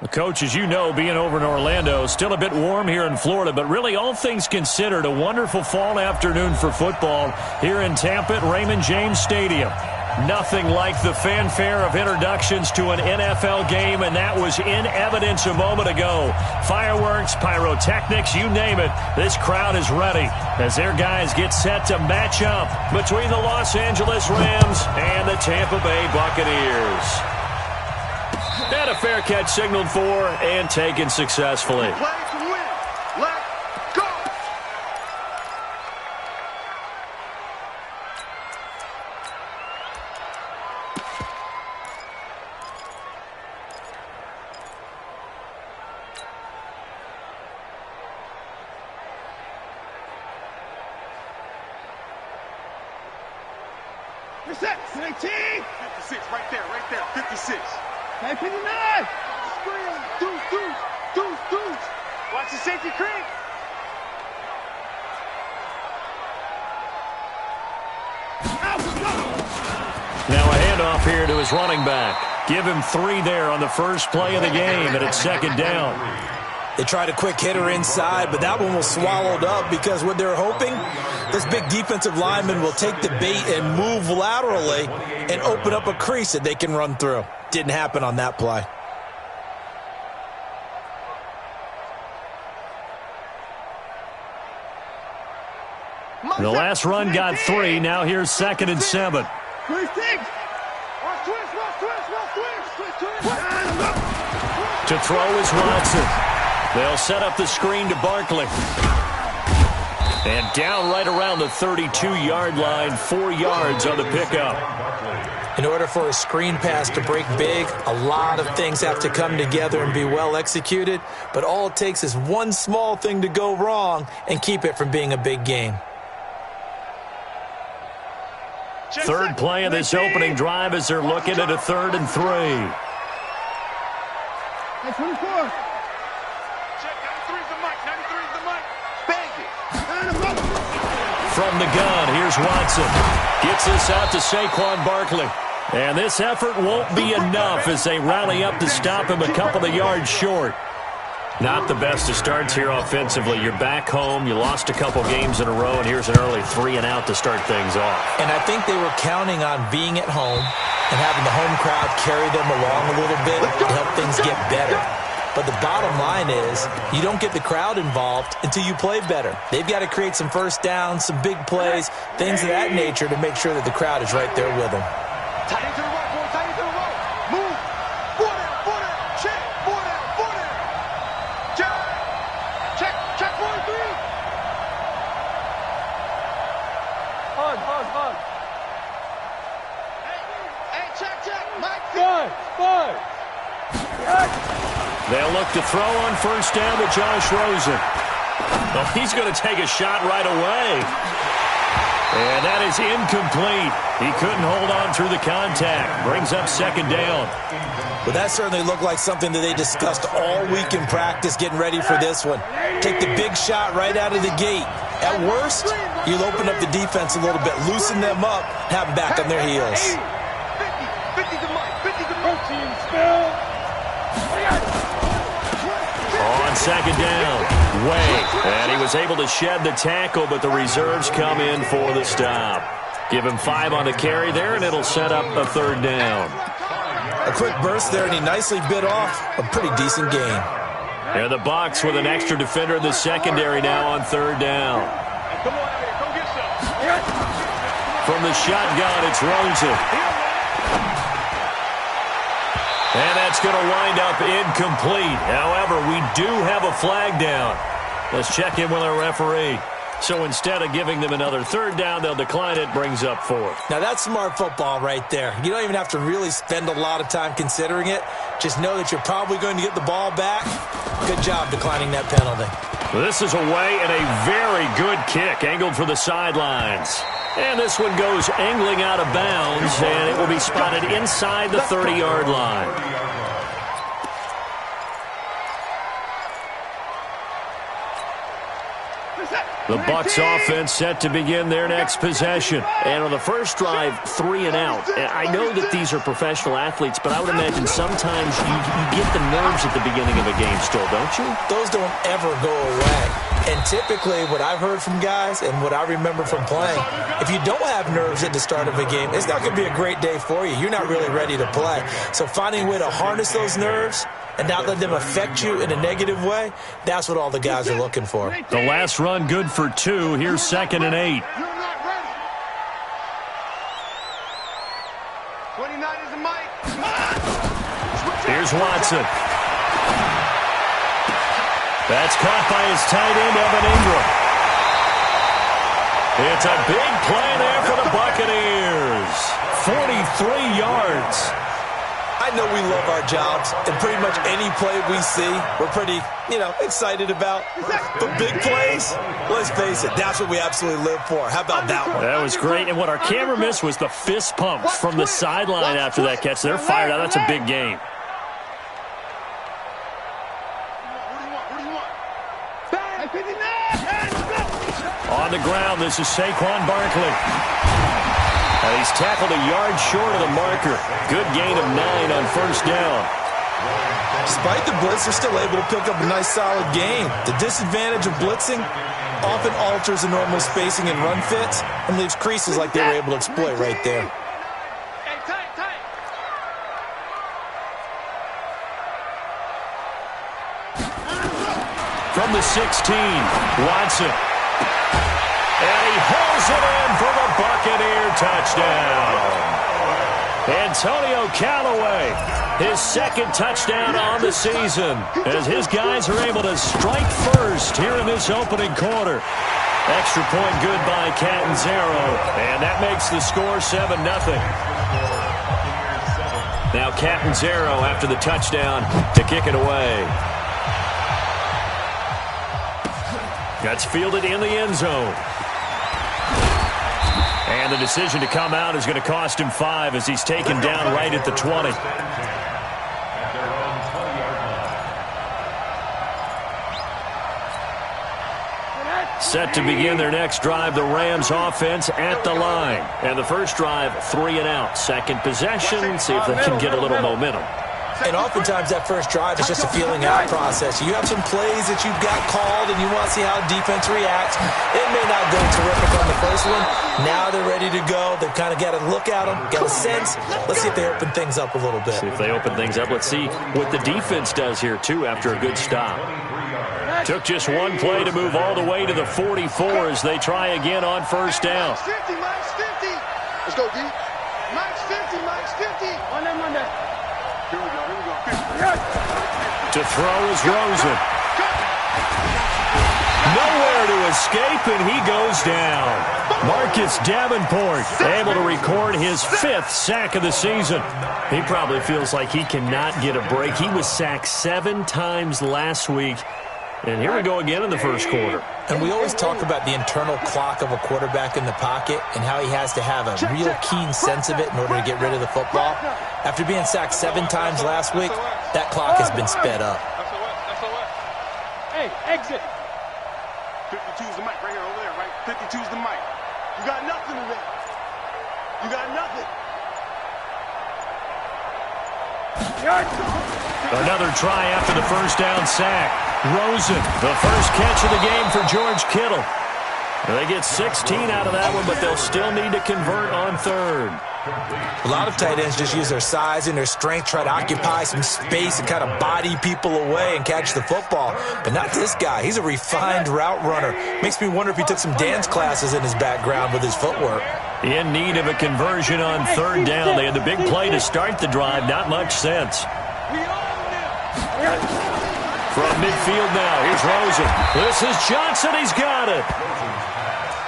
Coach, as you know, being over in Orlando, still a bit warm here in Florida, but really all things considered, a wonderful fall afternoon for football here in Tampa at Raymond James Stadium. Nothing like the fanfare of introductions to an NFL game, and that was in evidence a moment ago. Fireworks, pyrotechnics, you name it, this crowd is ready as their guys get set to match up between the Los Angeles Rams and the Tampa Bay Buccaneers. And a fair catch signaled for and taken successfully. Play to win. Let's go. You're set. 19. 56, right there, 56. 59! Deuce! Watch the safety creep! Now a handoff here to his running back. Give him 3 there on the first play of the game, and it's second down. They tried a quick hitter inside, but that one was swallowed up because what they're hoping, this big defensive lineman will take the bait and move laterally and open up a crease that they can run through. Didn't happen on that play. The last run got 3. Now here's 2nd and 7. To throw is Watson. They'll set up the screen to Barkley. And down right around the 32-yard line, 4 yards on the pickup. In order for a screen pass to break big, a lot of things have to come together and be well executed, but all it takes is one small thing to go wrong and keep it from being a big game. Third play of this opening drive as they're looking at a 3rd and 3. Hey, 24. Check, 93's the mic, 93's the mic. Bang it. From the gun, here's Watson. Gets this out to Saquon Barkley. And this effort won't be enough as they rally up to stop him a couple of yards short. Not the best of starts here offensively. You're back home. You lost a couple games in a row, and here's an early 3-and-out to start things off. And I think they were counting on being at home and having the home crowd carry them along a little bit to help things get better. But the bottom line is you don't get the crowd involved until you play better. They've got to create some first downs, some big plays, things of that nature to make sure that the crowd is right there with them. Tight into the right, boy, tight into the right. Move. 4 down. Check. 4 down. Check 43. Hug. Hey, check. Mike. Five. They'll look to throw on first down to Josh Rosen. Well, he's going to take a shot right away. And that is incomplete. He couldn't hold on through the contact. Brings up second down. Well, that certainly looked like something that they discussed all week in practice getting ready for this one. Take the big shot right out of the gate. At worst, you'll open up the defense a little bit, loosen them up, have them back on their heels. 50 to Mike. 50 to protein spill. On second down, Way. And he was able to shed the tackle, but the reserves come in for the stop. Give him 5 on the carry there, and it'll set up a 3rd down. A quick burst there, and he nicely bit off a pretty decent gain. And the Bucks with an extra defender in the secondary now on 3rd down. Come on, go get some. From the shotgun, it's Rosen. And that's going to wind up incomplete. However, we do have a flag down. Let's check in with our referee. So instead of giving them another 3rd down, they'll decline it. Brings up 4th. Now, that's smart football right there. You don't even have to really spend a lot of time considering it. Just know that you're probably going to get the ball back. Good job declining that penalty. This is away and a very good kick angled for the sidelines. And this one goes angling out of bounds, and it will be spotted inside the 30-yard line. The Bucks offense set to begin their next possession. And on the first drive, 3 and out. And I know that these are professional athletes, but I would imagine sometimes you get the nerves at the beginning of a game still, don't you? Those don't ever go away. And typically what I've heard from guys and what I remember from playing, if you don't have nerves at the start of a game, it's not going to be a great day for you. You're not really ready to play. So finding a way to harness those nerves and not let them affect you in a negative way, that's what all the guys are looking for. The last run good for 2. Here's 2nd and 8. 29 is the mic. Here's Watson. That's caught by his tight end, Evan Ingram. It's a big play there for the Buccaneers. 43 yards. I know we love our jobs, and pretty much any play we see, we're pretty, excited about. But big plays, let's face it, that's what we absolutely live for. How about that one? That was great, and what our camera missed was the fist pumps from the sideline after that catch. They're fired out. That's a big game. On the ground, this is Saquon Barkley. He's tackled a yard short of the marker. Good gain of 9 on first down. Despite the blitz, they're still able to pick up a nice, solid gain. The disadvantage of blitzing often alters the normal spacing and run fits and leaves creases like they were able to exploit right there. From the 16, Watson. And he holds it in for the Buccaneer touchdown. Antonio Callaway, his 2nd touchdown on the season, as his guys are able to strike first here in this opening quarter. Extra point good by Catanzaro, and that makes the score 7-0. Now Catanzaro after the touchdown to kick it away. That's fielded in the end zone. And the decision to come out is going to cost him 5 as he's taken down right at the 20. Set to begin their next drive, the Rams offense at the line. And the first drive, 3 and out. Second possession, see if they can get a little momentum. And oftentimes that first drive is just a feeling out process. You have some plays that you've got called and you want to see how defense reacts. It may not go terrific on the first one. Now they're ready to go. They've kind of got to look at them, got a sense. Let's see if they open things up a little bit. See if they open things up. Let's see what the defense does here, too, after a good stop. Took just one play to move all the way to the 44 as they try again on first down. Mike's 50, Mike's 50. Let's go, D. Mike's 50, Mike's 50. On that. Here we go. 50. To throw is Rosen. Nowhere to escape, and he goes down. Marcus Davenport able to record his 5th sack of the season. He probably feels like he cannot get a break. He was sacked 7 times last week. And here we go again in the first quarter. And we always talk about the internal clock of a quarterback in the pocket and how he has to have a real keen sense of it in order to get rid of the football. After being sacked 7 times last week, that clock has been sped up. Hey, exit. 52's the mic right here over there, right? 52's the mic. You got nothing today. You got nothing. Another try after the first down sack. Rosen, the first catch of the game for George Kittle. They get 16 out of that one, but they'll still need to convert on third. A lot of tight ends just use their size and their strength, try to occupy some space and kind of body people away and catch the football. But not this guy. He's a refined route runner. Makes me wonder if he took some dance classes in his background with his footwork. In need of a conversion on third down. They had the big play to start the drive. Not much sense. From midfield now, here's Rosen. This is Johnson. He's got it.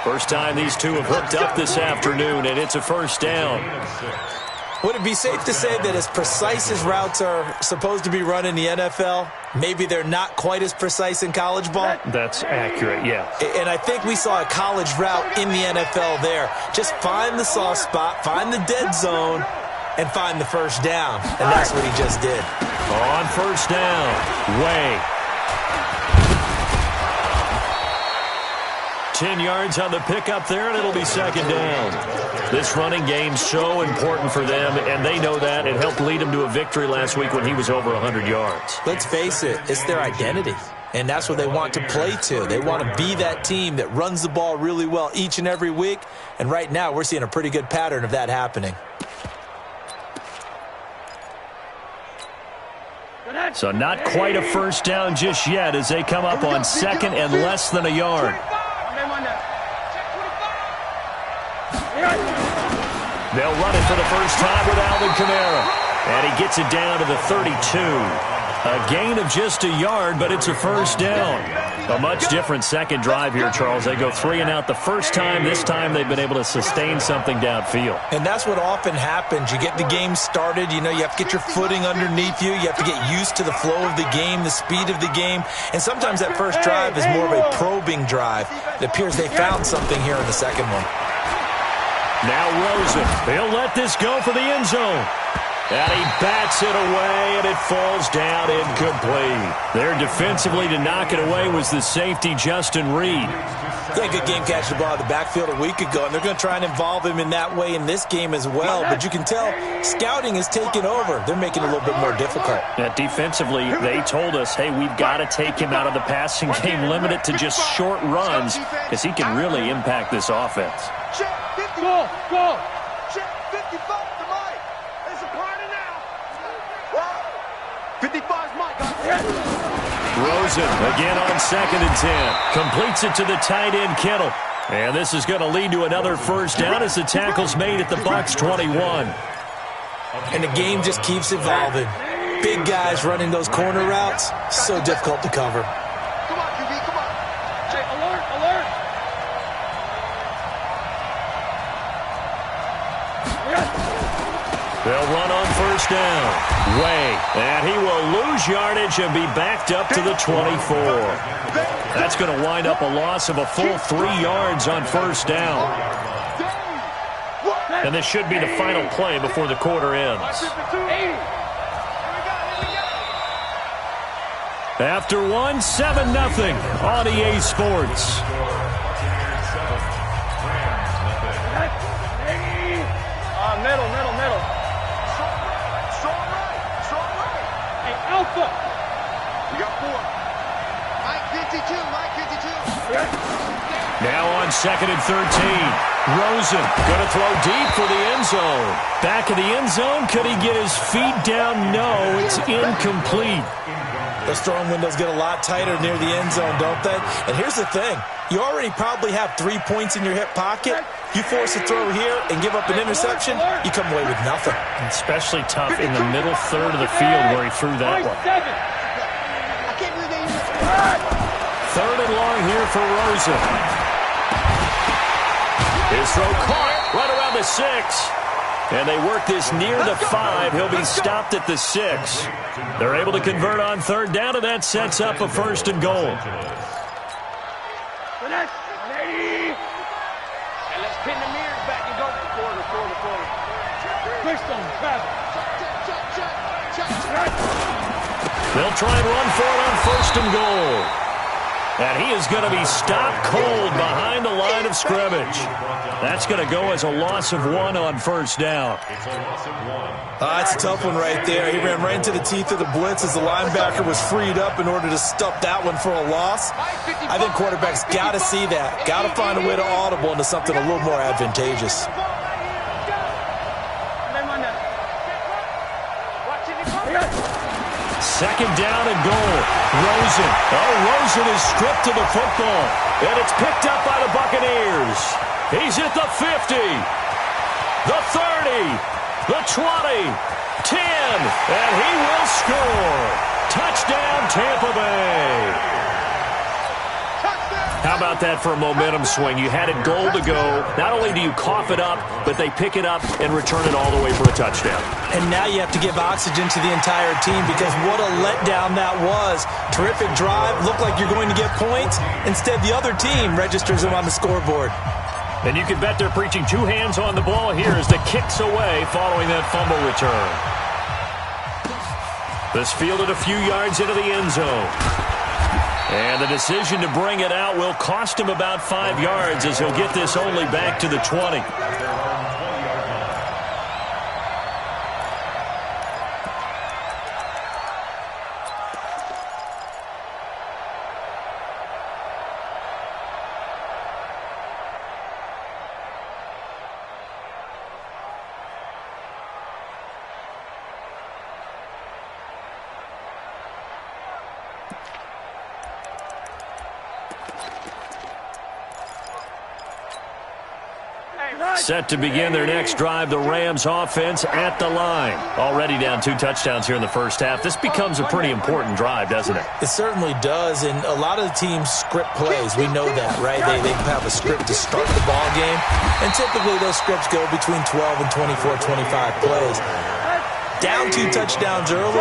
First time these two have hooked up this afternoon, and it's a first down. Would it be safe to say that as precise as routes are supposed to be run in the NFL, maybe they're not quite as precise in college ball? That's accurate, yeah. And I think we saw a college route in the NFL there. Just find the soft spot, find the dead zone, and find the first down. And that's what he just did. On first down, Way. 10 yards on the pickup there, and it'll be second down. This running game so important for them, and they know that. It helped lead them to a victory last week when he was over 100 yards. Let's face it, it's their identity, and that's what they want to play to. They want to be that team that runs the ball really well each and every week, and right now we're seeing a pretty good pattern of that happening. So not quite a first down just yet as they come up on second and less than a yard. They'll run it for the first time with Alvin Kamara. And he gets it down to the 32. A gain of just a yard, but it's a first down. A much different second drive here, Charles. They go 3 and out the first time. This time they've been able to sustain something downfield. And that's what often happens. You get the game started. You know, you have to get your footing underneath you. You have to get used to the flow of the game, the speed of the game. And sometimes that first drive is more of a probing drive. It appears they found something here in the second one. Now Rosen. He'll let this go for the end zone. And he bats it away, and it falls down incomplete. There defensively to knock it away was the safety, Justin Reed. Yeah, good game catching the ball in the backfield a week ago, and they're going to try and involve him in that way in this game as well. But you can tell scouting is taking over. They're making it a little bit more difficult. Yeah, defensively, they told us, hey, we've got to take him out of the passing game, limit it to just short runs, because he can really impact this offense. Go, go. Check 55 to Mike. It's a party now. 55's Mike. Rosen again on 2nd and 10. Completes it to the tight end, Kittle. And this is going to lead to another first down as the tackle's made at the Bucks 21. And the game just keeps evolving. Big guys running those corner routes, so difficult to cover. Come on, QB, come on. Check, alert, alert. They'll run on first down. Way. And he will lose yardage and be backed up to the 24. That's going to wind up a loss of a full 3 yards on first down. And this should be the final play before the quarter ends. After one, 7-0 on EA Sports. Middle. Strong right. Hey, Alpha. You got 4. Mike 52. Now on 2nd and 13. Rosen going to throw deep for the end zone. Back of the end zone. Could he get his feet down? No, it's incomplete. Those throwing windows get a lot tighter near the end zone, don't they? And here's the thing. You already probably have 3 points in your hip pocket. You force a throw here and give up an interception, you come away with nothing. Especially tough in the middle third of the field where he threw that one. 3rd and long here for Rosen. His throw caught right around the 6. And they work this near the 5. He'll be stopped at the 6. They're able to convert on 3rd down, and that sets up a 1st and goal. Let's pin the mirrors back and go quarter. They'll try and run for it on 1st and goal. And he is going to be stopped cold behind the line of scrimmage. That's going to go as a loss of 1 on 1st down. That's a tough one right there. He ran right into the teeth of the blitz as the linebacker was freed up in order to stop that one for a loss. I think quarterbacks got to see that. Got to find a way to audible into something a little more advantageous. Second down and goal. Rosen. Oh, Rosen is stripped to the football. And it's picked up by the Buccaneers. He's at the 50. The 30. The 20. 10. And he will score. Touchdown, Tampa Bay. How about that for a momentum swing? You had it goal to go. Not only do you cough it up, but they pick it up and return it all the way for a touchdown. And now you have to give oxygen to the entire team because what a letdown that was. Terrific drive. Looked like you're going to get points. Instead, the other team registers them on the scoreboard. And you can bet they're preaching 2 hands on the ball here as the kick's away following that fumble return. This fielded a few yards into the end zone. And the decision to bring it out will cost him about 5 yards as he'll get this only back to the 20. Set to begin their next drive, the Rams offense at the line. Already down 2 touchdowns here in the first half. This becomes a pretty important drive, doesn't it? It certainly does, and a lot of the teams script plays. We know that, right? They have a script to start the ball game, and typically those scripts go between 12 and 24, 25 plays. Down 2 touchdowns early,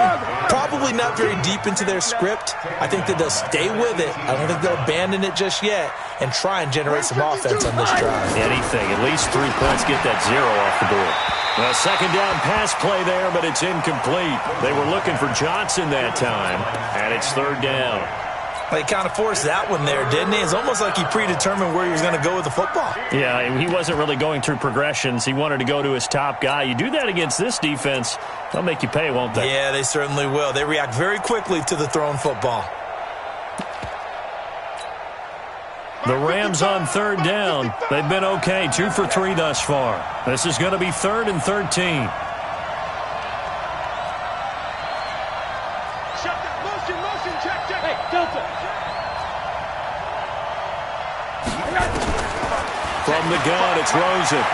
probably not very deep into their script. I think that they'll stay with it. I don't think they'll abandon it just yet and try and generate some offense on this drive. Anything, at least 3 points, get that 0 off the board. Well, second down pass play there, but it's incomplete. They were looking for Johnson that time, and it's third down. He kind of forced that one there, didn't he? It's almost like he predetermined where he was going to go with the football. Yeah, he wasn't really going through progressions. He wanted to go to his top guy. You do that against this defense, they'll make you pay, won't they? Yeah, they certainly will. They react very quickly to the thrown football. The Rams on third down. They've been okay, 2 for 3 thus far. This is going to be 3rd and 13. From the gun, it's Rosen.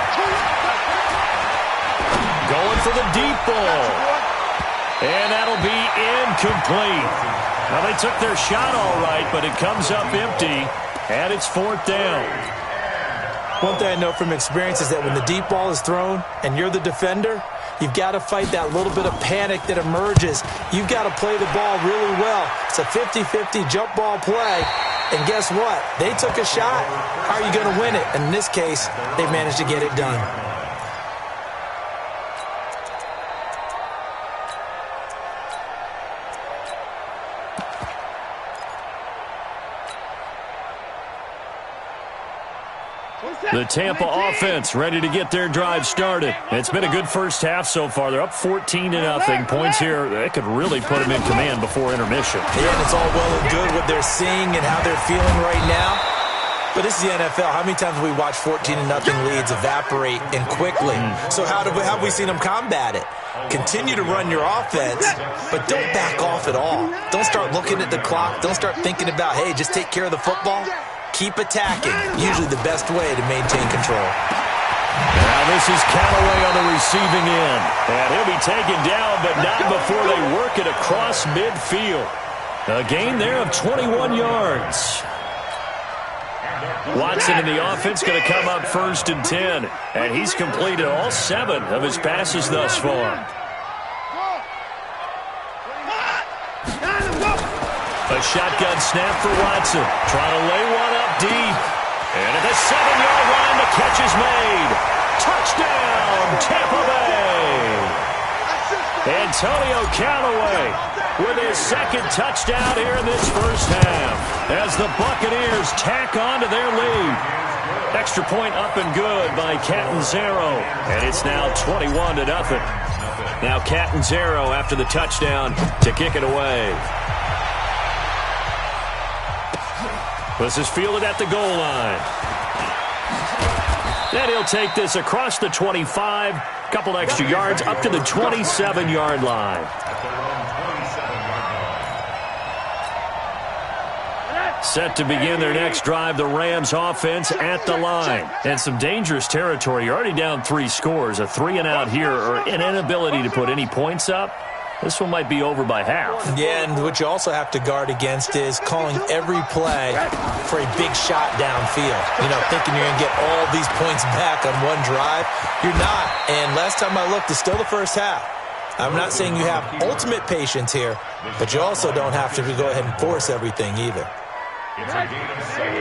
Going for the deep ball. And that'll be incomplete. Now, they took their shot all right, but it comes up empty, and it's 4th down. One thing I know from experience is that when the deep ball is thrown and you're the defender, you've got to fight that little bit of panic that emerges. You've got to play the ball really well. It's a 50-50 jump ball play. And guess what? They took a shot. How are you going to win it? And in this case, they managed to get it done. The Tampa offense ready to get their drive started. It's been a good first half so far. They're up 14-0. Points here, they could really put them in command before intermission. Yeah, and it's all well and good what they're seeing and how they're feeling right now. But this is the NFL. How many times have we watched 14-0 leads evaporate and quickly? So how have we seen them combat it? Continue to run your offense, but don't back off at all. Don't start looking at the clock. Don't start thinking about, hey, just take care of the football. Keep attacking. Usually the best way to maintain control. Now this is Callaway on the receiving end. And he'll be taken down, but not before they work it across midfield. A gain there of 21 yards. Watson in the offense going to come up 1st and 10. And he's completed all 7 of his passes thus far. A shotgun snap for Watson. Trying to lay one up deep. And at the 7-yard line, the catch is made. Touchdown, Tampa Bay. Antonio Callaway with his 2nd touchdown here in this first half as the Buccaneers tack on to their lead. Extra point up and good by Catanzaro. And it's now 21-0. Now Catanzaro after the touchdown to kick it away. This is fielded at the goal line. And he'll take this across the 25, couple extra yards, up to the 27-yard line. Set to begin their next drive, the Rams offense at the line. And some dangerous territory. You're already down 3 scores. A 3-and-out here, or an inability to put any points up. This one might be over by half. Yeah, and what you also have to guard against is calling every play for a big shot downfield. You know, thinking you're going to get all these points back on one drive. You're not. And last time I looked, it's still the first half. I'm not saying you have ultimate patience here, but you also don't have to go ahead and force everything either. It's a gain of 7.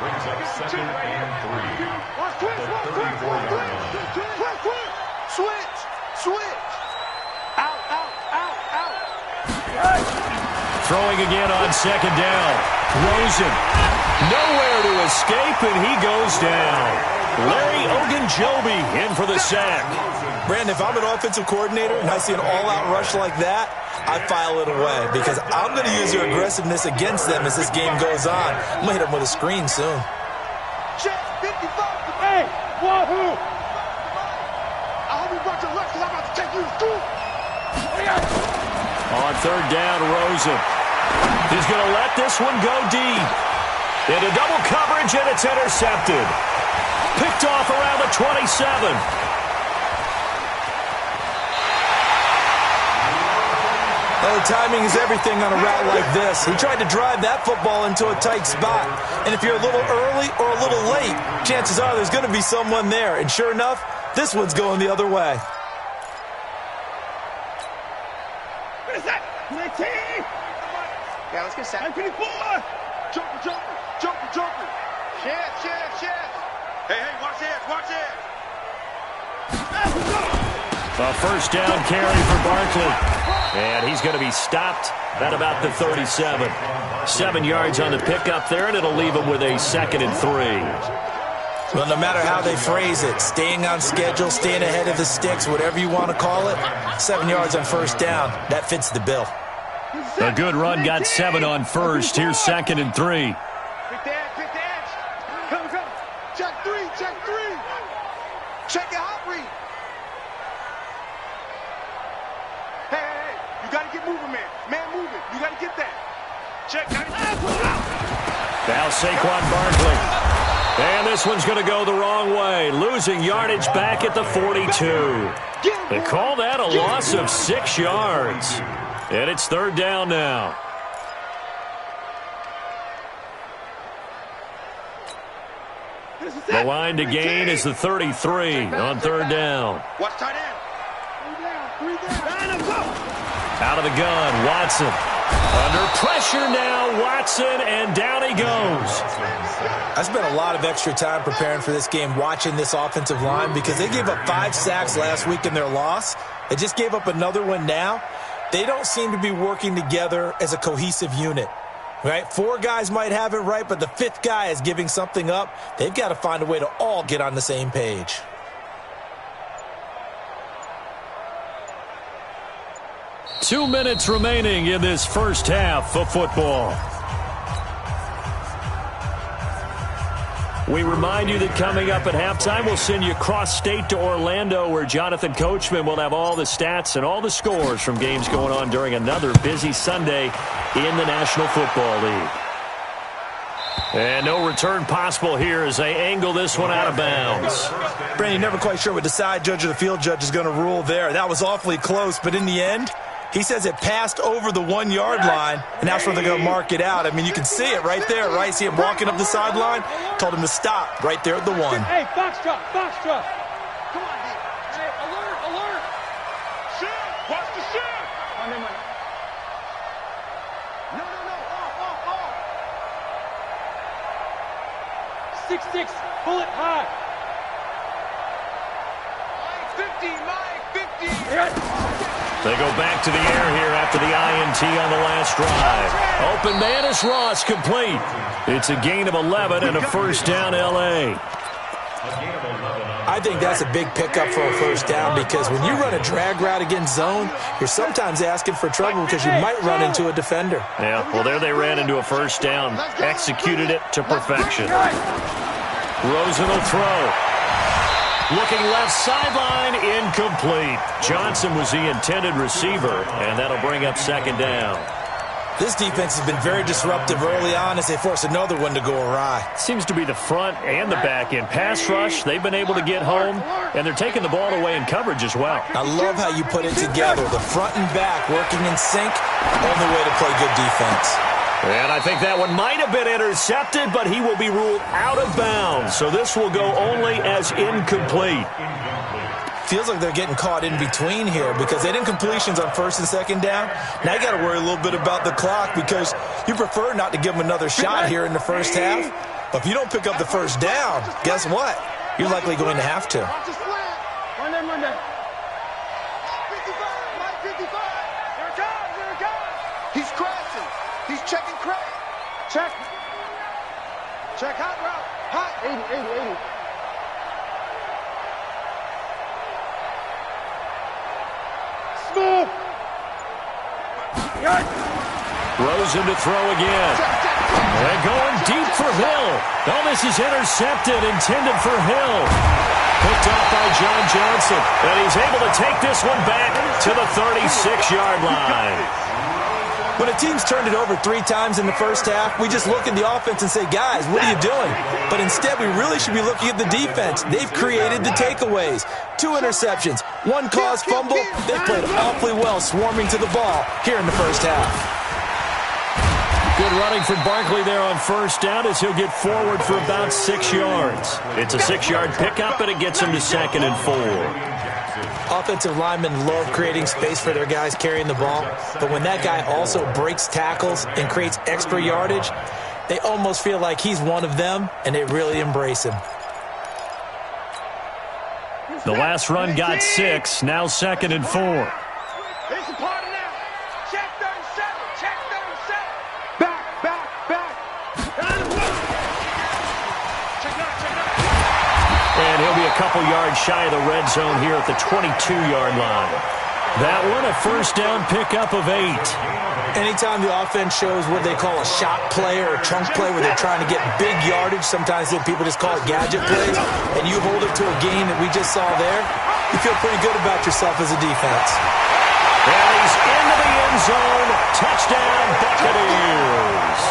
Brings up 2nd and 3. The 34-yard line. Switch. throwing again on second down. Rosen, nowhere to escape, and he goes down. Larry Ogunjobi in for the sack. Brandon, if I'm an offensive coordinator and I see an all-out rush like that, I file it away because I'm going to use their aggressiveness against them as this game goes on. I'm going to hit them with a screen soon. Hey, wahoo! I hope you brought your lunch because I'm about to take you to school. On third down, Rosen. He's going to let this one go deep. Into double coverage, and it's intercepted. Picked off around the 27. Well, timing is everything on a route like this. He tried to drive that football into a tight spot. And if you're a little early or a little late, chances are there's going to be someone there. And sure enough, this one's going the other way. What is that? 19! Yeah, let's get set. 19-4! Jumper! Shift! Hey, watch it! A first down carry for Barkley. And he's going to be stopped at about the 37. 7 yards on the pickup there, and it'll leave him with a 2nd and 3. Well, no matter how they phrase it, staying on schedule, staying ahead of the sticks, whatever you want to call it, 7 yards on first down, that fits the bill. A good run got 7 on first. Here's 2nd and 3. Quick the edge. Come. Check three. Check your hot read. Hey, you got to get moving, man. Man moving. You got to get that. Check. Now Saquon Barkley. And this one's going to go the wrong way. Losing yardage back at the 42. They call that a loss of 6 yards. And it's third down now. The line to gain is the 33 on third down. Watch tight end. 3 down. Out of the gun, Watson. Under pressure now, Watson, and down he goes. I spent a lot of extra time preparing for this game watching this offensive line because they gave up 5 sacks last week in their loss. They just gave up another one now. They don't seem to be working together as a cohesive unit. Right? 4 guys might have it right, but the 5th guy is giving something up. They've got to find a way to all get on the same page. Two minutes remaining in this first half of football. We remind you that coming up at halftime, we'll send you cross-state to Orlando, where Jonathan Coachman will have all the stats and all the scores from games going on during another busy Sunday in the National Football League. And no return possible here as they angle this one out of bounds. Brandon, you're never quite sure what the side judge or the field judge is going to rule there. That was awfully close, but in the end, he says it passed over the 1 yard line, and that's where they're going to mark it out. I mean, you can see it right there, right? See him walking up the sideline? Told him to stop right there at the 1. Hey, box drop. Come on, D. Hey, alert. Shift. Watch the shift. No. Off. 6-6. Pull it high. 50. They go back to the air here after the INT on the last drive. Open man is Ross, complete. It's a gain of 11 and a first down, L.A. I think that's a big pickup for a first down because when you run a drag route against zone, you're sometimes asking for trouble because you might run into a defender. Yeah, well, there they ran into a first down. Executed it to perfection. Rosen will throw. Looking left sideline, incomplete. Johnson was the intended receiver, and that'll bring up second down. This defense has been very disruptive early on as they force another one to go awry. Seems to be the front and the back end. Pass rush, they've been able to get home, and they're taking the ball away in coverage as well. I love how you put it together. The front and back working in sync, only way to play good defense. And I think that one might have been intercepted, but he will be ruled out of bounds. So this will go only as incomplete. Feels like they're getting caught in between here because they didn't completions on first and second down. Now you got to worry a little bit about the clock because you prefer not to give them another shot here in the first half. But if you don't pick up the first down, guess what? You're likely going to have to. Monday. 55. Here it comes. He's crashing. Check. Check hot route. Hot. 80. Smooth. Rosen to throw again. And going deep for Hill. Oh, this is intercepted, intended for Hill. Picked off by John Johnson. And he's able to take this one back to the 36-yard line. When a team's turned it over 3 times in the first half, we just look at the offense and say, guys, what are you doing? But instead, we really should be looking at the defense. They've created the takeaways. 2 interceptions, 1 caused fumble. They played awfully well swarming to the ball here in the first half. Good running from Barkley there on first down as he'll get forward for about 6 yards. It's a 6-yard pickup, and it gets him to 2nd and 4. Offensive linemen love creating space for their guys carrying the ball, but when that guy also breaks tackles and creates extra yardage, they almost feel like he's one of them, and they really embrace him. The last run got 6, now 2nd and 4. It's a party now. Check 37. Check 37. Back. Check 9. And he'll be a couple yards shy of the red zone here at the 22-yard line. That one, a first down pickup of 8. Anytime the offense shows what they call a shot play or a chunk play where they're trying to get big yardage, sometimes people just call it gadget plays, and you hold it to a gain that we just saw there, you feel pretty good about yourself as a defense. And he's into the end zone. Touchdown, Buccaneers.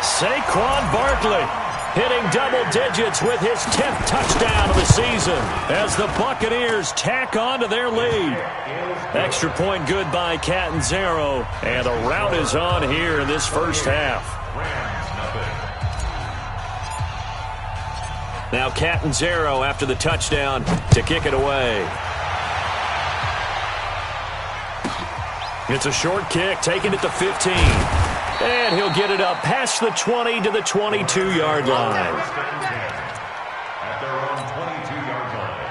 Saquon Barkley hitting double digits with his 10th touchdown of the season as the Buccaneers tack on to their lead. Extra point good by Catanzaro, and the rout is on here in this first half. Now Catanzaro after the touchdown to kick it away. It's a short kick, taking it to 15. And he'll get it up past the 20 to the 22-yard line. At their own 22-yard line.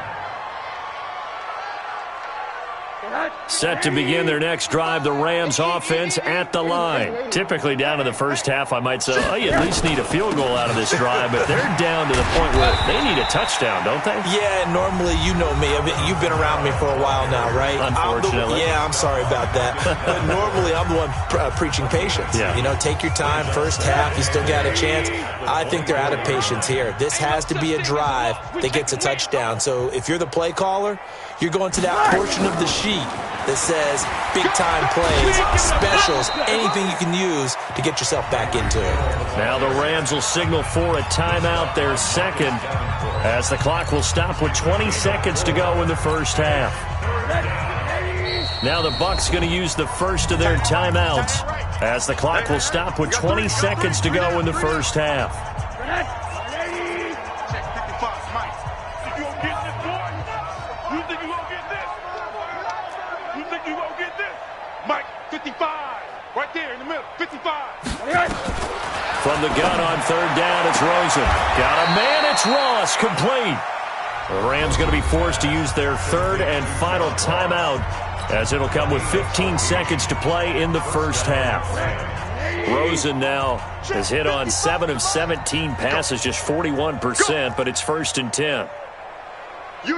Set to begin their next drive, the Rams offense at the line. Typically down in the first half, I might say, oh, you at least need a field goal out of this drive, but they're down to the point where they need a touchdown, don't they? Yeah, normally, you know me. I mean, you've been around me for a while now, right? Unfortunately. I'm sorry about that. But normally, I'm the one preaching patience. Yeah. You know, take your time, first half, you still got a chance. I think they're out of patience here. This has to be a drive that gets a touchdown. So if you're the play caller, you're going to that portion of the sheet that says big-time plays, specials, anything you can use to get yourself back into it. Now the Rams will signal for a timeout, their second, as the clock will stop with 20 seconds to go in the first half. Now the Bucks going to use the first of their timeouts, as the clock will stop with 20 seconds to go in the first half. Right there in the middle, 55. From the gun on third down, it's Rosen. Got a man, it's Ross, complete. The Rams going to be forced to use their third and final timeout, as it'll come with 15 seconds to play in the first half. Rosen now has hit on 7 of 17 passes, just 41%, but it's 1st and 10. You.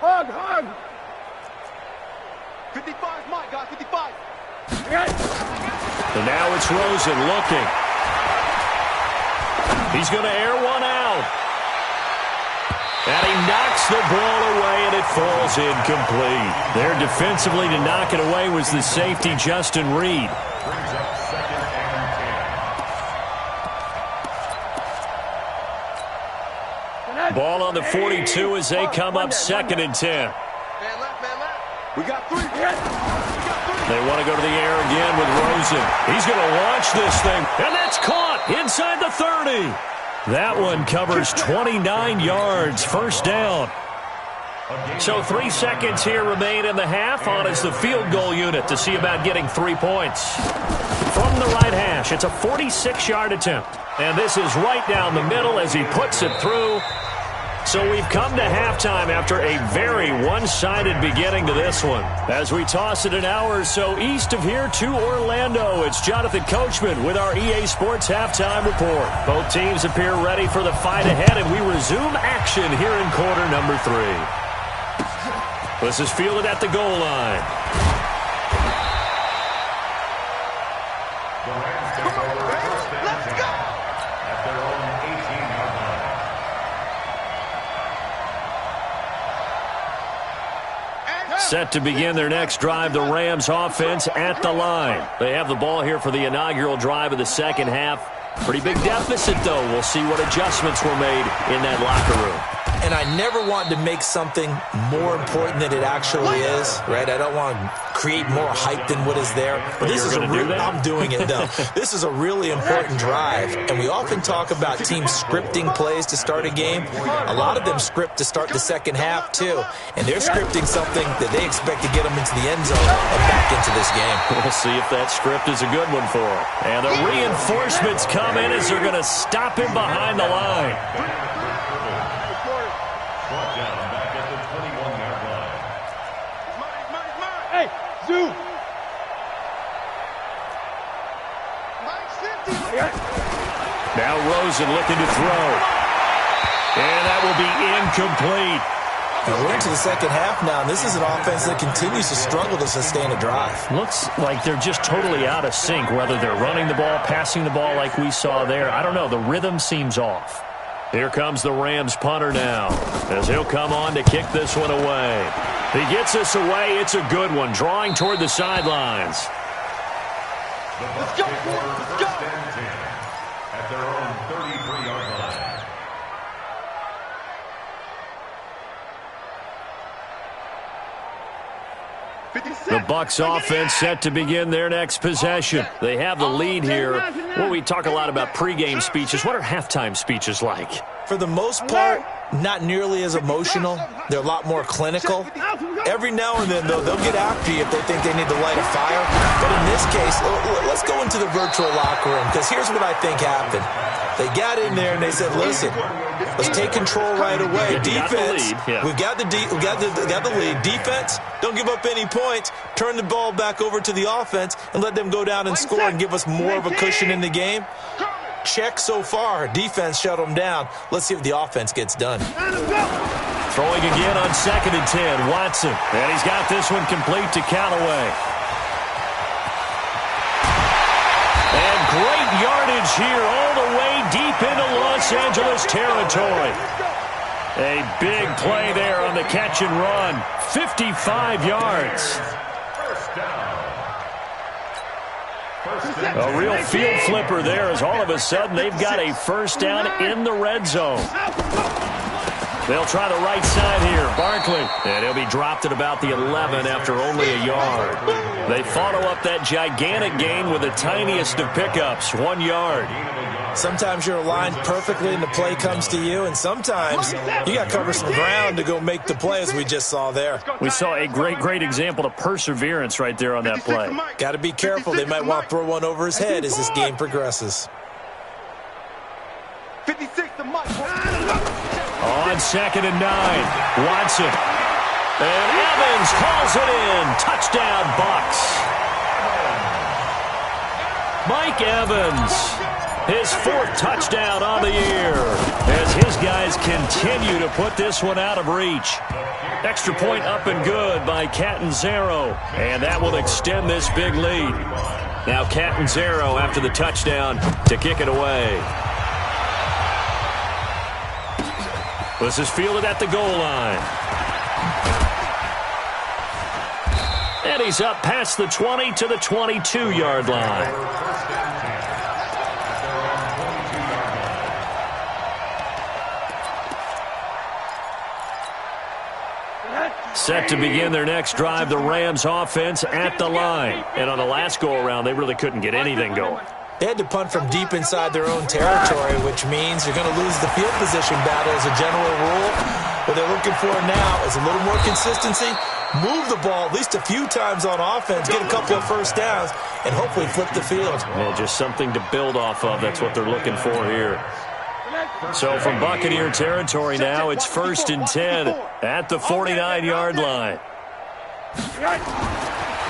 Hug. 55, Mike, guys, 55. And now it's Rosen looking. He's going to air one out. And he knocks the ball away, and it falls incomplete. There defensively to knock it away was the safety, Justin Reed. Ball on the 42 as they come up 2nd and 10. We got 3. They want to go to the air again with Rosen. He's going to launch this thing, and that's caught inside the 30. That one covers 29 yards, first down. So 3 seconds here remain in the half. On is the field goal unit to see about getting 3 points. From the right hash, it's a 46-yard attempt. And this is right down the middle as he puts it through So we've come to halftime after a very one-sided beginning to this one. As we toss it an hour or so east of here to Orlando, it's Jonathan Coachman with our EA Sports Halftime Report. Both teams appear ready for the fight ahead, and we resume action here in quarter number 3. This is fielded at the goal line. The Rams take over first and 10 at their own 18-yard line. Set to begin their next drive, the Rams offense at the line. They have the ball here for the inaugural drive of the second half. Pretty big deficit, though. We'll see what adjustments were made in that locker room. And I never want to make something more important than it actually is, right? I don't want to create more hype than what is there. But this is I'm doing it, though. This is a really important drive. And we often talk about teams scripting plays to start a game. A lot of them script to start the second half, too. And they're scripting something that they expect to get them into the end zone and back into this game. We'll see if that script is a good one for them. And the reinforcements come in as they're going to stop him behind the line. Brought down back at the 21-yard line. Hey, Zoo. Now Rosen looking to throw. And that will be incomplete. Now we're into the second half now, and this is an offense that continues to struggle to sustain a drive. Looks like they're just totally out of sync, whether they're running the ball, passing the ball like we saw there. I don't know. The rhythm seems off. Here comes the Rams punter now, as he'll come on to kick this one away. He gets this away. It's a good one, drawing toward the sidelines. The Bucks take over first and 10 at their own 33-yard line. The Bucks offense set to begin their next possession. They have the lead here. Well, we talk a lot about pregame speeches. What are halftime speeches like? For the most part, not nearly as emotional. They're a lot more clinical. Every now and then, though, they'll get after you if they think they need to light a fire. But in this case, let's go into the virtual locker room, because here's what I think happened. They got in there and they said, listen, let's take control right away. Defense, we've got the lead. Defense, don't give up any points. Turn the ball back over to the offense and let them go down and score and give us more of a cushion in the game. Check so far. Defense shut them down. Let's see if the offense gets done. Throwing again on 2nd and 10, Watson. And he's got this one complete to Callaway. And great yardage here all the way deep into Los Angeles territory. A big play there on the catch and run. 55 yards. A real field flipper there, as all of a sudden they've got a first down in the red zone. They'll try the right side here. Barkley. And he'll be dropped at about the 11 after only a yard. They follow up that gigantic gain with the tiniest of pickups, 1 yard. Sometimes you're aligned perfectly and the play comes to you, and sometimes you got to cover some ground to go make the play, as we just saw there. We saw a great example of perseverance right there on that play. Got to be careful. They might want to throw one over his head as this game progresses. 56 to Mike. On 2nd and 9, Watson. And Evans calls it in. Touchdown, Bucks. Mike Evans. His 4th touchdown on the year as his guys continue to put this one out of reach. Extra point up and good by Catanzaro, and that will extend this big lead. Now Catanzaro after the touchdown to kick it away. This is fielded at the goal line. And he's up past the 20 to the 22-yard line. Set to begin their next drive, the Rams offense at the line. And on the last go-around, they really couldn't get anything going. They had to punt from deep inside their own territory, which means you're going to lose the field position battle as a general rule. What they're looking for now is a little more consistency, move the ball at least a few times on offense, get a couple of first downs, and hopefully flip the field. Yeah, just something to build off of. That's what they're looking for here. So from Buccaneer territory now, it's 1st and 10 at the 49-yard line.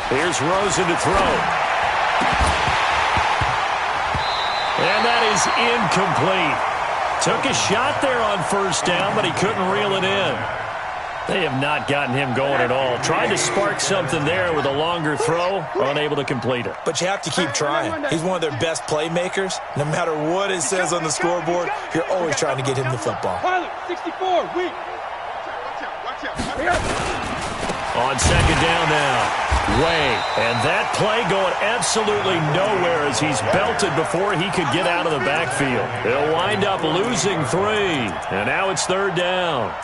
Here's Rosen to throw. And that is incomplete. Took a shot there on 1st down, but he couldn't reel it in. They have not gotten him going at all. Tried to spark something there with a longer throw, unable to complete it. But you have to keep trying. He's one of their best playmakers. No matter what it says on the scoreboard, you're always trying to get him the football. 64, weak. On 2nd down now. Way. And that play going absolutely nowhere as he's belted before he could get out of the backfield. They'll wind up losing 3. And now it's 3rd down.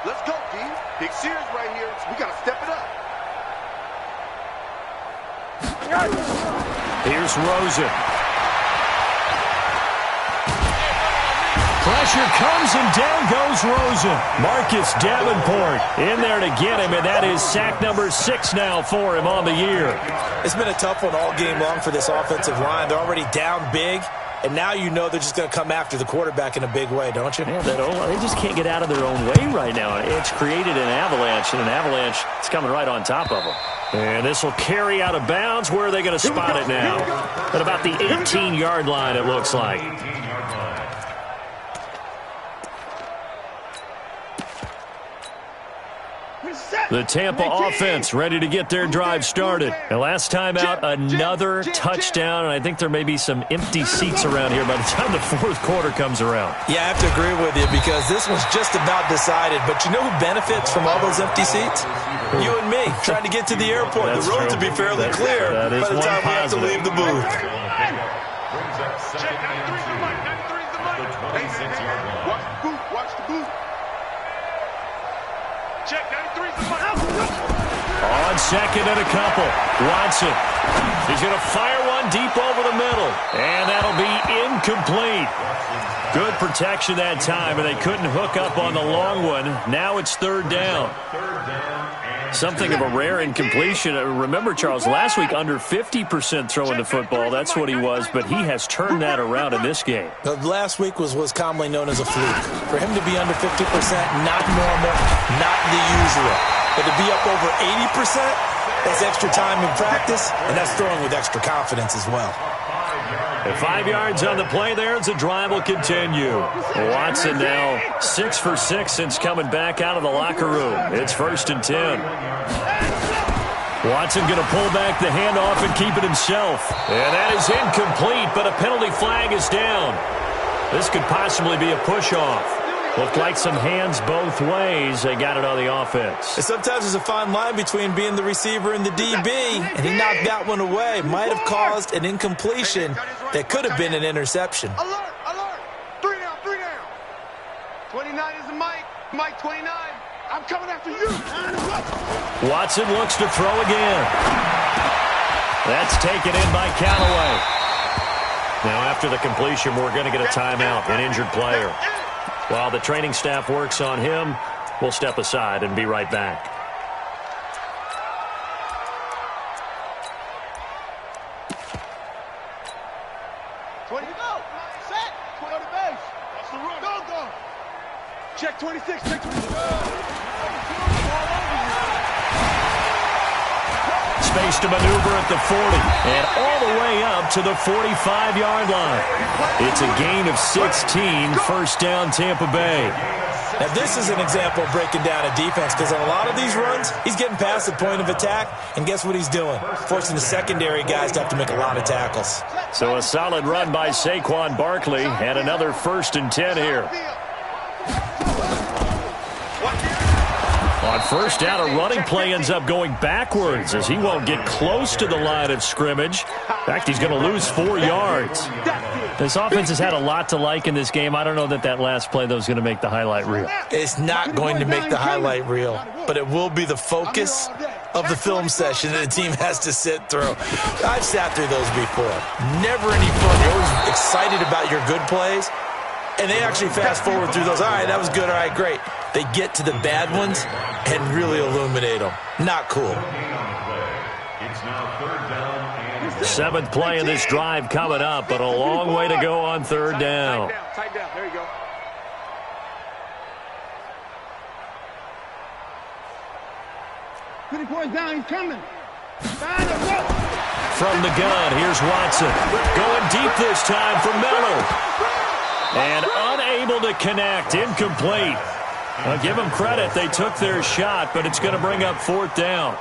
Let's go, D. Big Sears right here. We got to step it up. Here's Rosen. Pressure comes and down goes Rosen. Marcus Davenport in there to get him, and that is sack number 6 now for him on the year. It's been a tough one all game long for this offensive line. They're already down big, and now you know they're just going to come after the quarterback in a big way, don't you? Yeah, they just can't get out of their own way right now. It's created an avalanche, and an avalanche is coming right on top of them. And this will carry out of bounds. Where are they going to spot it now? At about the 18-yard line, it looks like. The Tampa offense ready to get their drive started. And last time out, another touchdown, and I think there may be some empty seats around here by the time the 4th quarter comes around. Yeah, I have to agree with you because this one's just about decided. But you know who benefits from all those empty seats? You and me, trying to get to the airport. That's the road true. to be fairly clear by the time we have to leave the booth. Brings up 2nd and 2. The 26-yard line. Watch the boot. Watch the boot. Check 93's the money. On 2nd and a couple. Watson. He's going to fire one deep over the middle. And that'll be incomplete. Good protection that time, and they couldn't hook up on the long one. Now it's 3rd down. Something of a rare incompletion. Remember, Charles, last week under 50% throwing the football. That's what he was, but he has turned that around in this game. Last week was commonly known as a fluke. For him to be under 50%, not normal, not the usual. But to be up over 80%, that's extra time in practice, and that's throwing with extra confidence as well. And 5 yards on the play there as the drive will continue. Watson now 6 for 6 since coming back out of the locker room. It's 1st and 10. Watson going to pull back the handoff and keep it himself. And that is incomplete, but a penalty flag is down. This could possibly be a push-off. Looked like some hands both ways. They got it on the offense. And sometimes there's a fine line between being the receiver and the DB, and he knocked that one away. Might have caused an incompletion that could have been an interception. Alert, alert. 3 down, 3 down. 29 is the Mike. Mike 29. I'm coming after you. Watson looks to throw again. That's taken in by Callaway. Now after the completion, we're going to get a timeout, an injured player. While the training staff works on him, we'll step aside and be right back. Check 26, check 26. Space to maneuver at the 40 and all the way up to the 45-yard line. It's a gain of 16, 1st down Tampa Bay. Now this is an example of breaking down a defense because on a lot of these runs, he's getting past the point of attack, and guess what he's doing? Forcing the secondary guys to have to make a lot of tackles. So a solid run by Saquon Barkley and another 1st and 10 here. On 1st down, a running play ends up going backwards as he won't get close to the line of scrimmage. In fact, he's going to lose 4 yards. This offense has had a lot to like in this game. I don't know that last play, though, is going to make the highlight reel. It's not going to make the highlight reel, but it will be the focus of the film session that the team has to sit through. I've sat through those before. Never any fun. You're always excited about your good plays, and they actually fast forward through those. All right, that was good. All right, great. They get to the bad ones and really illuminate them. Not cool. It's now 3rd down and 1. 7th play of this drive coming up, but a long way to go on 3rd down. Tight down. There you go. Down, he's coming. From the gun, here's Watson. Going deep this time for Miller. And unable to connect. Incomplete. I'll give them credit. They took their shot, but it's going to bring up 4th down.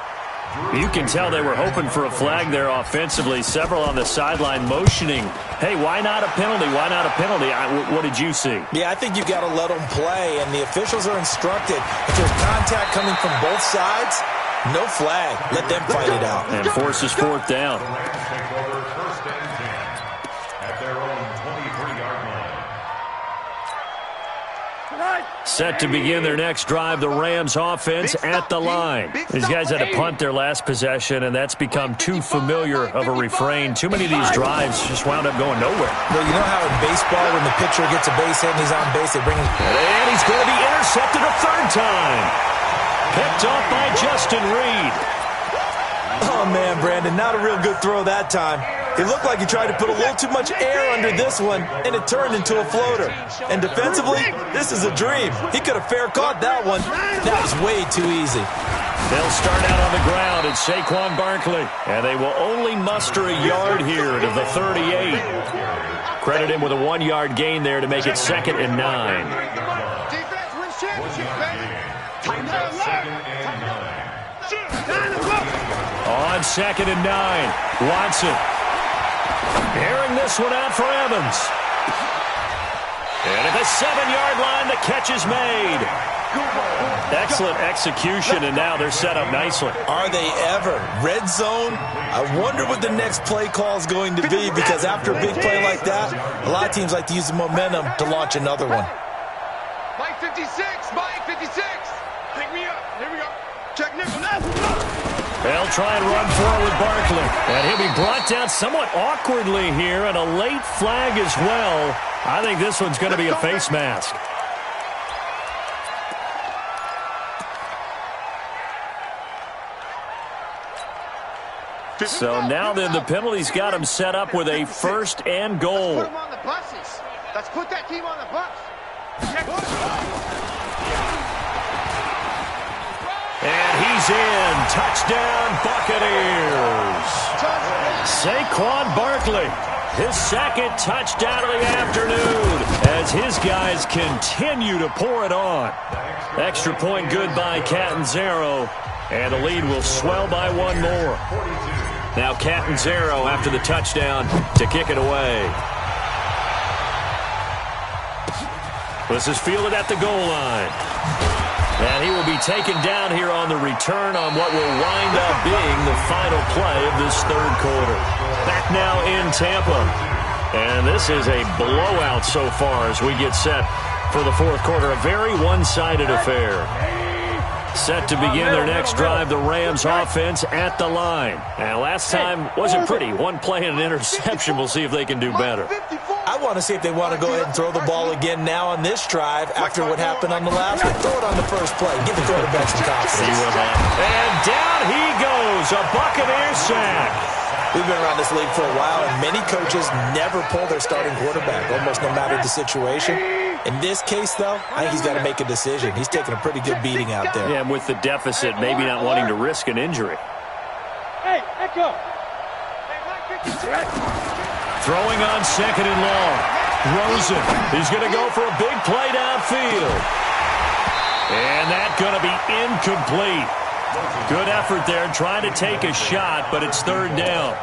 You can tell they were hoping for a flag there offensively. Several on the sideline motioning. Hey, why not a penalty? Why not a penalty? What did you see? Yeah, I think you've got to let them play, and the officials are instructed. If there's contact coming from both sides, no flag. Let them fight it out. And forces 4th down. The Rams take over 1st and 10 at their own 23-yard line. Set to begin their next drive, the Rams offense at the line. These guys had to punt their last possession, and that's become too familiar of a refrain. Too many of these drives just wound up going nowhere. Well, you know how in baseball, when the pitcher gets a base hit and he's on base, they bring him. And he's going to be intercepted a 3rd time. Picked off by Justin Reed. Oh, man, Brandon, not a real good throw that time. It looked like he tried to put a little too much air under this one, and it turned into a floater. And defensively, this is a dream. He could have fair caught that one. That was way too easy. They'll start out on the ground at Saquon Barkley, and they will only muster a yard here to the 38. Credit him with a 1-yard gain there to make it 2nd and 9. Defense wins championship, baby. On 2nd and 9, Watson. Airing this one out for Evans. And at the 7-yard line, the catch is made. Excellent execution, and now they're set up nicely. Are they ever? Red zone? I wonder what the next play call is going to be, because after a big play like that, a lot of teams like to use the momentum to launch another one. Mike 56, Mike 56. Pick me up. Here we go. Check nickel. They'll try and run forward with Barkley. And he'll be brought down somewhat awkwardly here, and a late flag as well. I think this one's going to be a face mask. So now then, the penalty's got him set up with a 1st and goal. Let's put him on the buses. Let's put that team on the bus. And he's in. Touchdown, Buccaneers. Saquon Barkley, his 2nd touchdown of the afternoon as his guys continue to pour it on. Extra point good by Catanzaro, and the lead will swell by 1 more. Now Catanzaro after the touchdown to kick it away. This is fielded at the goal line. And he will be taken down here on the return on what will wind up being the final play of this 3rd quarter. Back now in Tampa. And this is a blowout so far as we get set for the 4th quarter. A very one-sided affair. Set to begin their next drive, the Rams offense at the line. And last time wasn't pretty. 1 play and an interception. We'll see if they can do better. I want to see if they want to go ahead and throw the ball again now on this drive after what happened on the last one. Throw it on the first play. Give the quarterback some confidence. See what happens. And down he goes. A Buccaneer sack. We've been around this league for a while, and many coaches never pull their starting quarterback, almost no matter the situation. In this case, though, I think he's got to make a decision. He's taking a pretty good beating out there. Yeah, and with the deficit, maybe not wanting to risk an injury. Hey, Echo. Throwing on 2nd and long. Rosen, he's going to go for a big play downfield. And that's going to be incomplete. Good effort there, trying to take a shot, but it's 3rd down.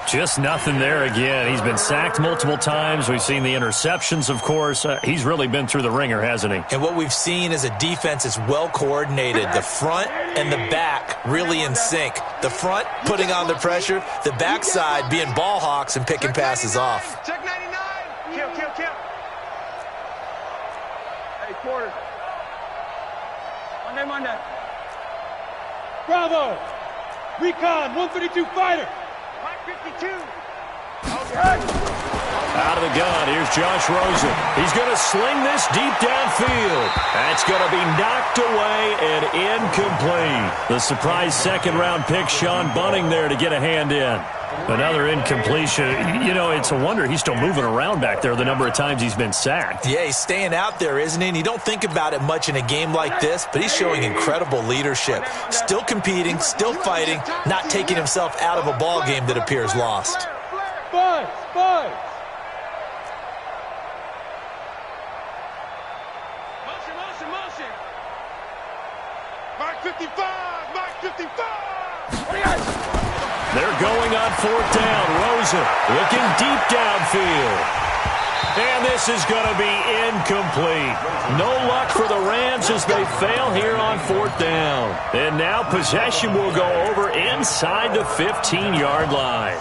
Just nothing there again. He's been sacked multiple times. We've seen the interceptions, of course. He's really been through the ringer, hasn't he? And what we've seen is a defense that's well coordinated. The front and the back really in sync. The front putting on the pressure. The backside being ball hawks and picking passes off. Check 99. Kill. Hey, quarter. Monday. Bravo. Recon, 132 fighter. Mike 52. Out of the the gun. Here's Josh Rosen. He's going to sling this deep downfield. That's going to be knocked away and incomplete. The surprise second-round pick, Sean Bunting, there to get a hand in. Another incompletion. You know, it's a wonder he's still moving around back there the number of times he's been sacked. Yeah, he's staying out there, isn't he? And you don't think about it much in a game like this, but he's showing incredible leadership. Still competing, still fighting, not taking himself out of a ball game that appears lost. Bucks. Motion. Mark 55. Mark 55. They're going on fourth down. Rosen looking deep downfield. And this is going to be incomplete. No luck for the Rams as they fail here on fourth down. And now possession will go over inside the 15-yard line.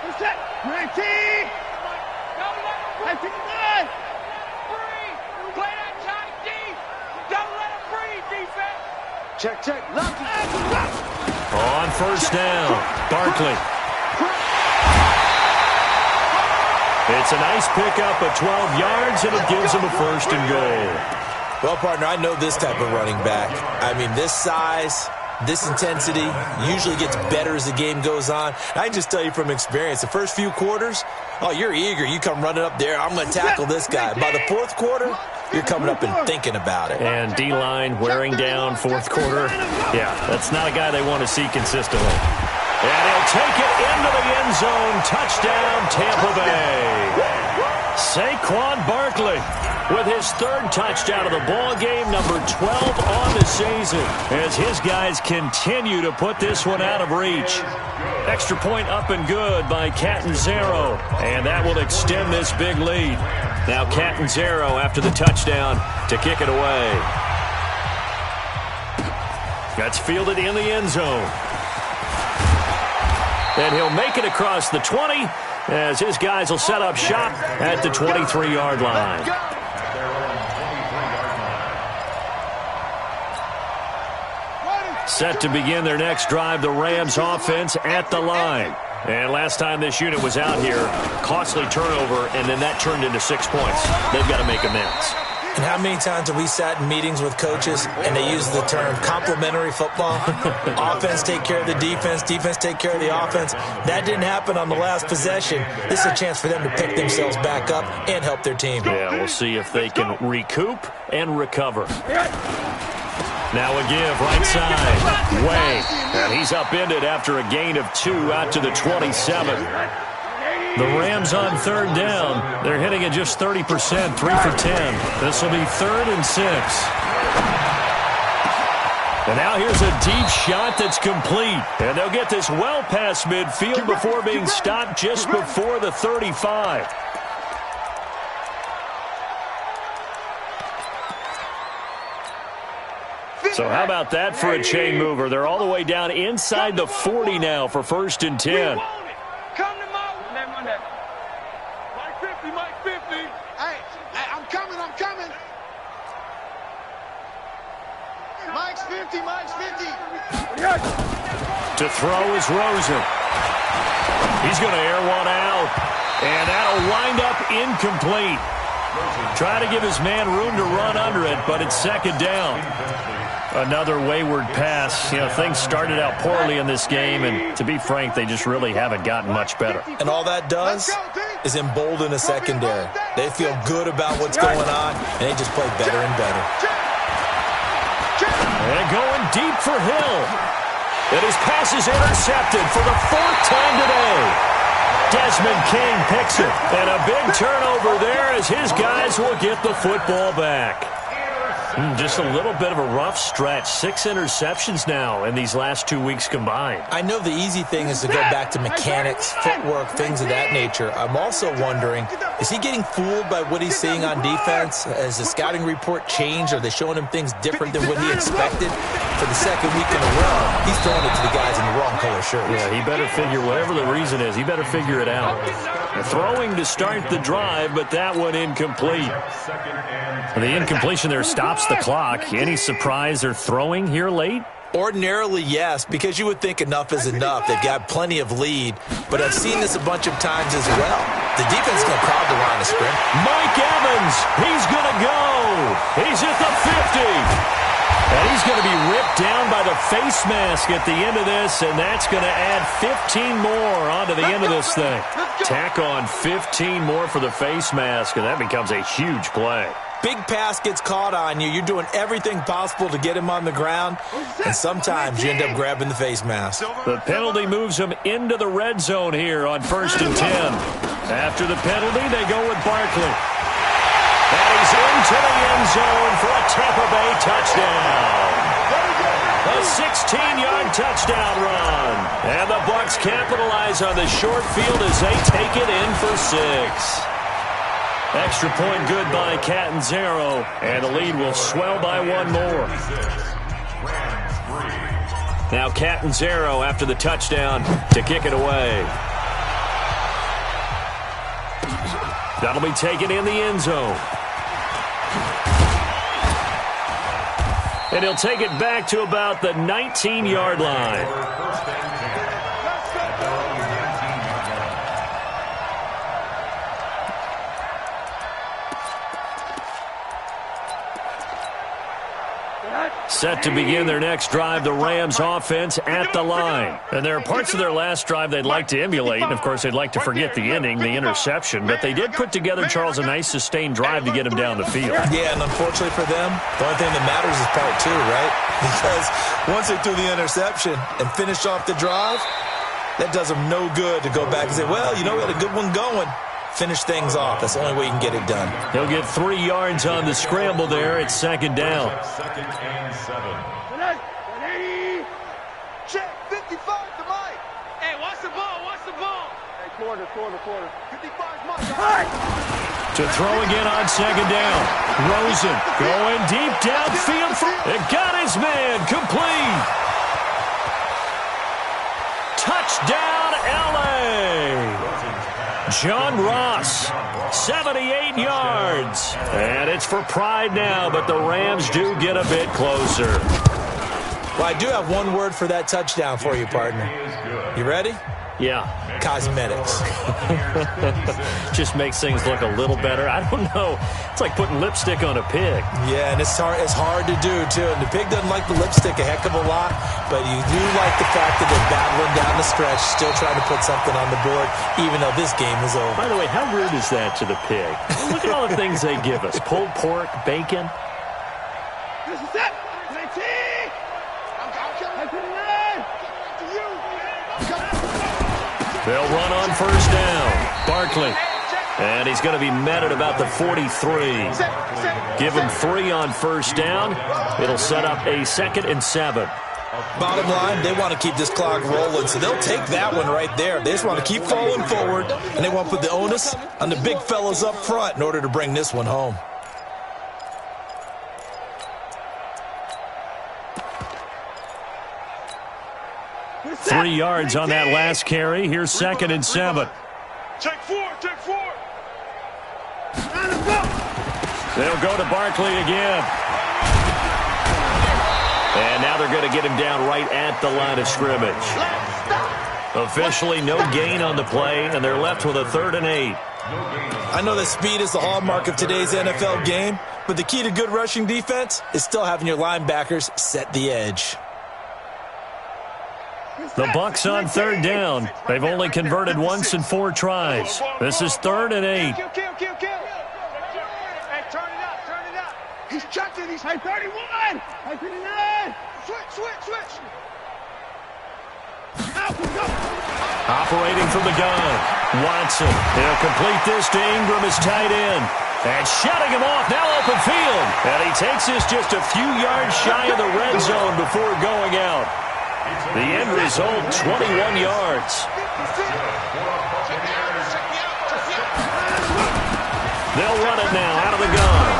Who's that? 19. 19. Check. On first down, Barkley. It's a nice pickup of 12 yards, and it gives him a first and goal. Well, partner, I know this type of running back. I mean, this size, this intensity usually gets better as the game goes on. I can just tell you from experience, the first few quarters, oh, you're eager. You come running up there, I'm going to tackle this guy. By the fourth quarter, you're coming up and thinking about it. And D-line wearing down fourth quarter. Yeah, that's not a guy they want to see consistently. And he'll take it into the end zone. Touchdown, Tampa Bay. Saquon Barkley with his third touchdown of the ball game, number 12 on the season, as his guys continue to put this one out of reach. Extra point up and good by Catanzaro, and that will extend this big lead. Now Catanzaro after the touchdown to kick it away. That's fielded in the end zone. And he'll make it across the 20 as his guys will set up shop at the 23-yard line. Set to begin their next drive, the Rams offense at the line. And last time this unit was out here, costly turnover, and then that turned into 6 points. They've got to make amends. And how many times have we sat in meetings with coaches and they use the term complementary football? Offense take care of the defense, defense take care of the offense. That didn't happen on the last possession. This is a chance for them to pick themselves back up and help their team. Yeah, we'll see if they can recoup and recover. Now a give, right side. Way. And he's upended after a gain of 2 out to the 27. The Rams on third down. They're hitting at just 30%, 3 for 10. This will be 3rd and 6. And now here's a deep shot that's complete. And they'll get this well past midfield before being stopped just before the 35. So how about that for a chain mover? They're all the way down inside the 40 now for 1st and 10. Come to Mike 50. Hey, I'm coming. Mike's 50. To throw is Rosen. He's going to air one out. And that'll wind up incomplete. Try to give his man room to run under it, but it's 2nd down. Another wayward pass. You know, things started out poorly in this game, and to be frank, they just really haven't gotten much better. And all that does is embolden a secondary. They feel good about what's going on, and they just play better and better. And going deep for Hill. And his pass is intercepted for the 4th time today. Desmond King picks it. And a big turnover there as his guys will get the football back. Just a little bit of a rough stretch. 6 interceptions now in these last 2 weeks combined. I know the easy thing is to go back to mechanics, footwork, things of that nature. I'm also wondering, is he getting fooled by what he's seeing on defense? Has the scouting report changed? Are they showing him things different than what he expected? For the 2nd week in a row, he's throwing it to the guys in the wrong color shirts. Yeah, he better figure, whatever the reason is, he better figure it out. Throwing to start the drive, but that one incomplete. The incompletion there stops the clock. Any surprise they're throwing here late? Ordinarily, yes, because you would think enough is enough. They've got plenty of lead, but I've seen this a bunch of times as well. The defense is going to crowd the line of scrimmage. Mike Evans, he's going to go. He's at the 50. And he's going to be ripped down by the face mask at the end of this, and that's going to add 15 more onto the end of this thing. Tack on 15 more for the face mask, and that becomes a huge play. Big pass gets caught on you. You're doing everything possible to get him on the ground, and sometimes you end up grabbing the face mask. The penalty moves him into the red zone here on 1st and 10. After the penalty, they go with Barkley. And he's into the end zone for a Tampa Bay touchdown. A 16-yard touchdown run. And the Bucks capitalize on the short field as they take it in for 6. Extra point good by Catanzaro, and the lead will swell by one more. Now Catanzaro after the touchdown to kick it away. That'll be taken in the end zone. And he'll take it back to about the 19-yard line. Set to begin their next drive, the Rams offense at the line. And there are parts of their last drive they'd like to emulate. And, of course, they'd like to forget the ending, the interception. But they did put together, Charles, a nice sustained drive to get him down the field. Yeah, and unfortunately for them, the only thing that matters is part 2, right? Because once they threw the interception and finished off the drive, that does them no good to go back and say, well, you know, we had a good one going. Finish things off. That's the only way you can get it done. He'll get 3 yards on the scramble there. It's 2nd down. Second and 7. 180. Check. 55 to Mike. Hey, watch the ball. Watch the ball. Hey, quarter. 55 Mike. To throw again on 2nd down. Rosen going deep downfield. It got his man. Complete. Touchdown, L.A. John Ross, 78 yards. And it's for pride now, but the Rams do get a bit closer. Well, I do have one word for that touchdown for you, partner. You ready? Yeah. Cosmetics. Just makes things look a little better. I don't know. It's like putting lipstick on a pig. Yeah, and it's hard to do, too. And the pig doesn't like the lipstick a heck of a lot, but you do like the fact that they're battling down the stretch, still trying to put something on the board, even though this game is over. By the way, how rude is that to the pig? Look at all the things they give us. Pulled pork, bacon. This is it. 19. They'll run on 1st down. Barkley. And he's going to be met at about the 43. Give him 3 on 1st down. It'll set up a 2nd and 7. Bottom line, they want to keep this clock rolling, so they'll take that one right there. They just want to keep falling forward, and they want to put the onus on the big fellas up front in order to bring this one home. Three yards on that last carry. Here's 2nd and 7. Take 4. They'll go to Barkley again. And now they're going to get him down right at the line of scrimmage. Officially no gain on the play, and they're left with a 3rd and 8. I know that speed is the hallmark of today's NFL game, but the key to good rushing defense is still having your linebackers set the edge. The Bucks on 3rd down. They've only converted once in 4 tries. This is 3rd and 8. Kill. Hey, turn it up. He's checking. He's high 31. High 39. Switch. Operating from the gun. Watson. He'll complete this to Ingram, his tight end. And shutting him off, now open field. And he takes this just a few yards shy of the red zone before going out. The end result, 21 yards. They'll run it now out of the gun.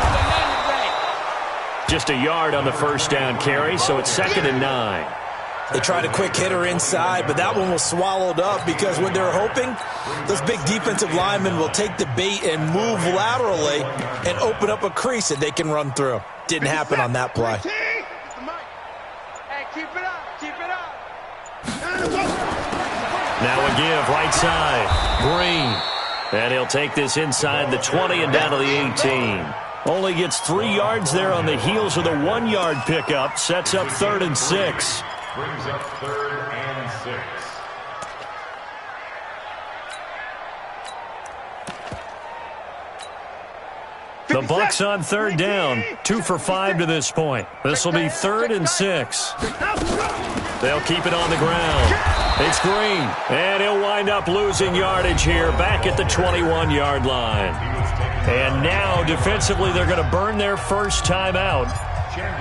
Just a yard on the 1st down carry, so it's 2nd and 9. They tried a quick hitter inside, but that one was swallowed up because what they're hoping, those big defensive linemen will take the bait and move laterally and open up a crease that they can run through. Didn't happen on that play. Hey, keep it up. Now a give, right side. Green. And he'll take this inside the 20 and down to the 18. Only gets 3 yards there on the heels of the 1-yard pickup. Sets up 3rd and 6. Brings up 3rd and 6. The Bucks on 3rd down. 2 for 5 to this point. This will be 3rd and 6. They'll keep it on the ground. It's Green. And he'll wind up losing yardage here back at the 21-yard line. And now, defensively, they're going to burn their first time out.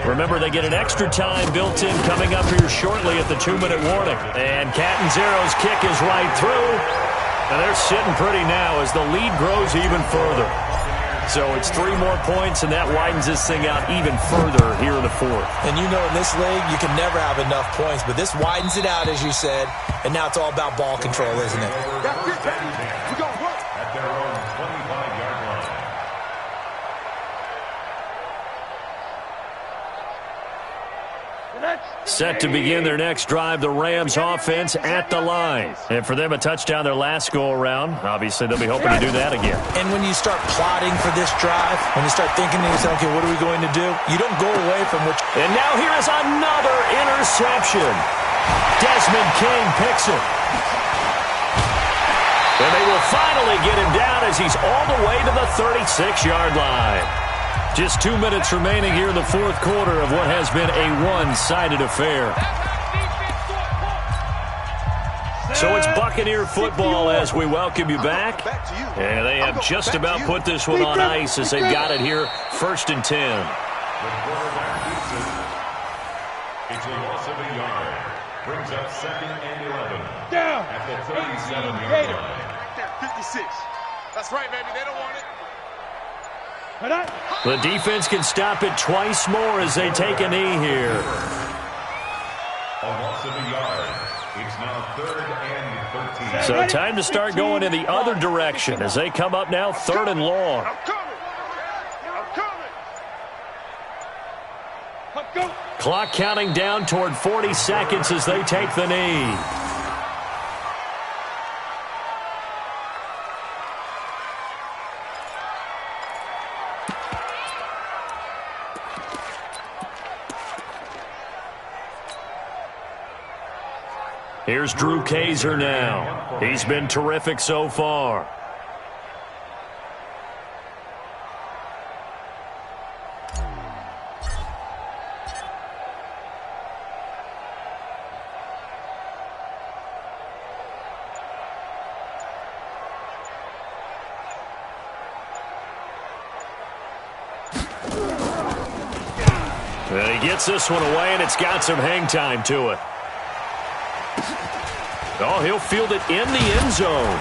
Remember, they get an extra time built in coming up here shortly at the 2-minute warning. And Catanzaro's kick is right through. And they're sitting pretty now as the lead grows even further. So it's 3 more points, and that widens this thing out even further here in the 4th. And you know in this league, you can never have enough points, but this widens it out, as you said, and now it's all about ball control, isn't it? We got work. At their own 25-yard line. Set to begin their next drive, the Rams offense at the line. And for them, a touchdown their last go-around. Obviously, they'll be hoping to do that again. And when you start plotting for this drive, when you start thinking to yourself, okay, what are we going to do? You don't go away from which... And now here is another interception. Desmond King picks it. And they will finally get him down as he's all the way to the 36-yard line. Just 2 minutes remaining here in the 4th quarter of what has been a one-sided affair. So it's Buccaneer football as we welcome you back. And they have just about put this one on ice as they've got it here, 1st and 10. The quarterback keeps it. It's a loss of a yard. Brings up 2nd and 11. Down. At the 37-yard line. Right there, 56. That's right, baby. They don't want it. The defense can stop it twice more as they take a knee here. A loss of a yard. It's now 3rd and 13. So time to start going in the other direction as they come up now 3rd and long. I'm coming. I'm coming. Clock counting down toward 40 seconds as they take the knee. Here's Drew Kaiser now. He's been terrific so far. And he gets this one away, and it's got some hang time to it. Oh, he'll field it in the end zone.